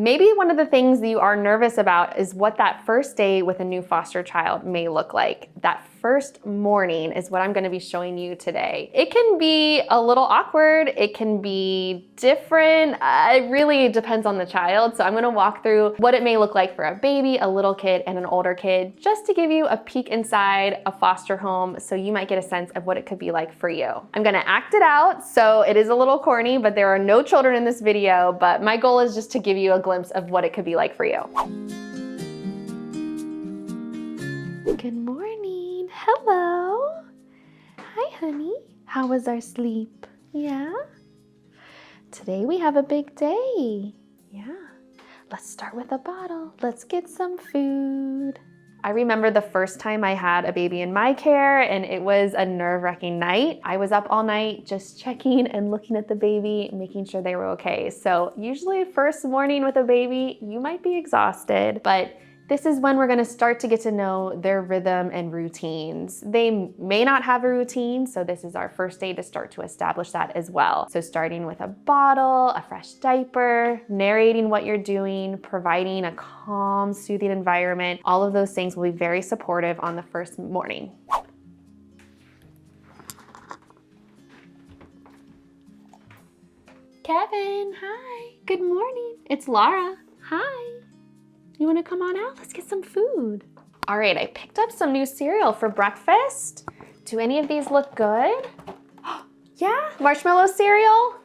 Maybe one of the things that you are nervous about is what that first day with a new foster child may look like. That first morning is what I'm gonna be showing you today. It can be a little awkward, it can be different, it really depends on the child. So I'm gonna walk through what it may look like for a baby, a little kid, and an older kid, just to give you a peek inside a foster home so you might get a sense of what it could be like for you. I'm gonna act it out, so it is a little corny, but there are no children in this video, but my goal is just to give you a glimpse of what it could be like for you. Good morning. Hello. Hi, honey. How was our sleep? Yeah? Today we have a big day. Yeah. Let's start with a bottle. Let's get some food. I remember the first time I had a baby in my care, and it was a nerve-wracking night. I was up all night just checking and looking at the baby, making sure they were okay. So usually first morning with a baby, you might be exhausted, but this is when we're gonna start to get to know their rhythm and routines. They may not have a routine, so this is our first day to start to establish that as well. So starting with a bottle, a fresh diaper, narrating what you're doing, providing a calm, soothing environment, all of those things will be very supportive on the first morning. Kevin, hi, good morning. It's Laura, hi. You wanna come on out? Let's get some food. All right, I picked up some new cereal for breakfast. Do any of these look good? Yeah, marshmallow cereal?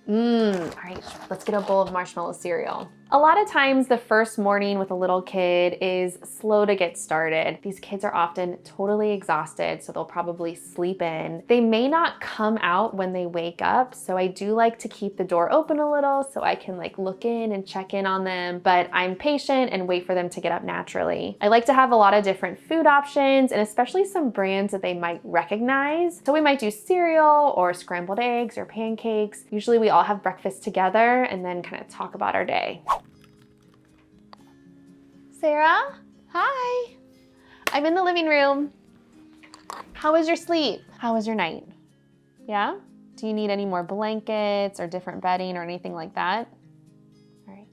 All right, let's get a bowl of marshmallow cereal. A lot of times the first morning with a little kid is slow to get started. These kids are often totally exhausted, so they'll probably sleep in. They may not come out when they wake up, so I do like to keep the door open a little so I can look in and check in on them, but I'm patient and wait for them to get up naturally. I like to have a lot of different food options, and especially some brands that they might recognize. So we might do cereal or scrambled eggs or pancakes. Usually we all have breakfast together and then kind of talk about our day. Sarah, hi. I'm in the living room. How was your sleep? How was your night? Yeah? Do you need any more blankets or different bedding or anything like that? All right.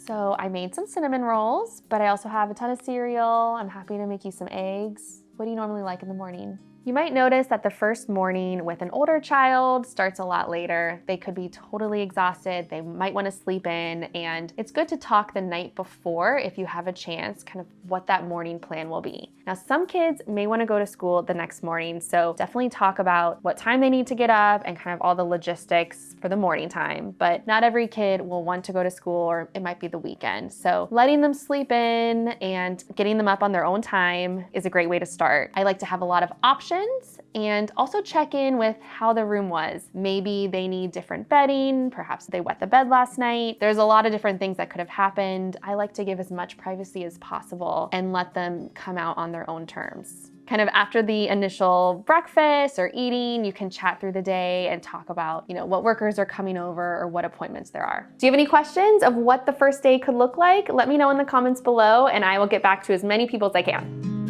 So I made some cinnamon rolls, but I also have a ton of cereal. I'm happy to make you some eggs. What do you normally like in the morning? You might notice that the first morning with an older child starts a lot later. They could be totally exhausted. They might want to sleep in, and it's good to talk the night before if you have a chance, kind of what that morning plan will be. Now, some kids may want to go to school the next morning, so definitely talk about what time they need to get up and kind of all the logistics for the morning time. But not every kid will want to go to school, or it might be the weekend. So letting them sleep in and getting them up on their own time is a great way to start. I like to have a lot of options and also check in with how the room was. Maybe they need different bedding, perhaps they wet the bed last night. There's a lot of different things that could have happened. I like to give as much privacy as possible and let them come out on their own terms. Kind of after the initial breakfast or eating, you can chat through the day and talk about, what workers are coming over or what appointments there are. Do you have any questions of what the first day could look like? Let me know in the comments below and I will get back to as many people as I can.